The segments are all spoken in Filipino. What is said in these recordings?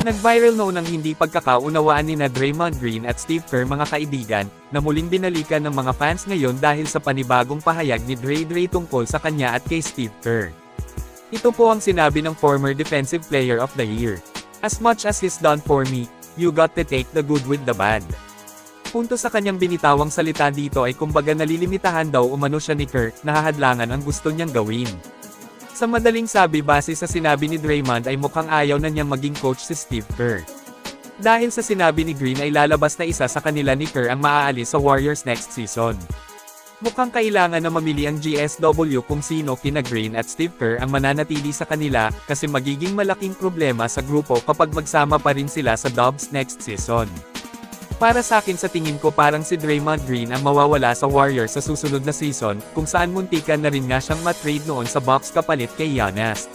Nag-viral noon ang hindi pagkakaunawaan ni Draymond Green at Steve Kerr mga kaibigan, na muling binalikan ng mga fans ngayon dahil sa panibagong pahayag ni Dre tungkol sa kanya at kay Steve Kerr. Ito po ang sinabi ng former Defensive Player of the Year. "As much as he's done for me, you got to take the good with the bad." Punto sa kanyang binitawang salita dito ay kumbaga nalilimitahan daw umano siya ni Kerr, nahahadlangan ang gusto niyang gawin. Sa madaling sabi base sa sinabi ni Draymond ay mukhang ayaw na niyang maging coach si Steve Kerr. Dahil sa sinabi ni Green ay lalabas na isa sa kanila ni Kerr ang maaalis sa Warriors next season. Mukhang kailangan na mamili ang GSW kung sino kina Green at Steve Kerr ang mananatili sa kanila, kasi magiging malaking problema sa grupo kapag magsama pa rin sila sa Dubs next season. Para sa akin, sa tingin ko parang si Draymond Green ang mawawala sa Warriors sa susunod na season, kung saan muntikan na rin nga siyang matrade noon sa Bucks kapalit kay Giannis.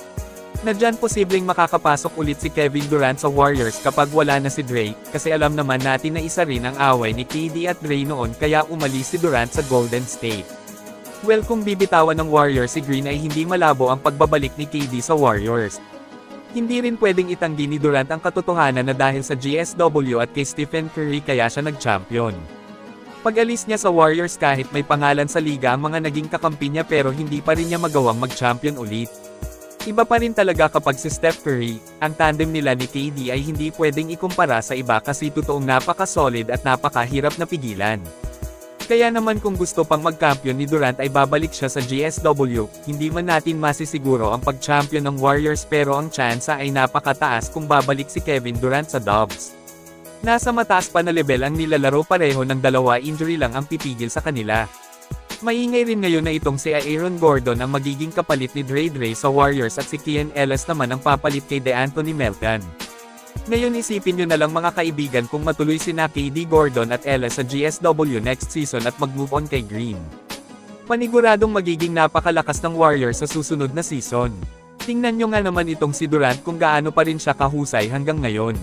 Na dyan posibleng makakapasok ulit si Kevin Durant sa Warriors kapag wala na si Dre, kasi alam naman natin na isa rin ang away ni KD at Dre noon kaya umalis si Durant sa Golden State. Well, kung bibitawan ng Warriors si Green ay hindi malabo ang pagbabalik ni KD sa Warriors. Hindi rin pwedeng itanggi ni Durant ang katotohanan na dahil sa GSW at kay Stephen Curry kaya siya nag-champion. Pag-alis niya sa Warriors, kahit may pangalan sa liga ang mga naging kakampi niya, pero hindi pa rin niya magawang mag-champion ulit. Iba pa rin talaga kapag si Steph Curry, ang tandem nila ni KD ay hindi pwedeng ikumpara sa iba kasi totoong napaka-solid at napakahirap na pigilan. Kaya naman kung gusto pang mag-champion ni Durant ay babalik siya sa GSW, hindi man natin masisiguro ang pag-champion ng Warriors, pero ang tsansa ay napakataas kung babalik si Kevin Durant sa Dubs. Nasa mataas pa na level ang nilalaro pareho ng dalawa, injury lang ang pipigil sa kanila. Maingay rin ngayon na itong si Aaron Gordon ang magiging kapalit ni Dre sa Warriors at si Keon Ellis naman ang papalit kay DeAnthony Melton. Ngayon isipin nyo na lang mga kaibigan kung matuloy sina KD, Gordon at Ellis sa GSW next season at mag-move on kay Green. Paniguradong magiging napakalakas ng Warriors sa susunod na season. Tingnan nyo nga naman itong si Durant kung gaano pa rin siya kahusay hanggang ngayon.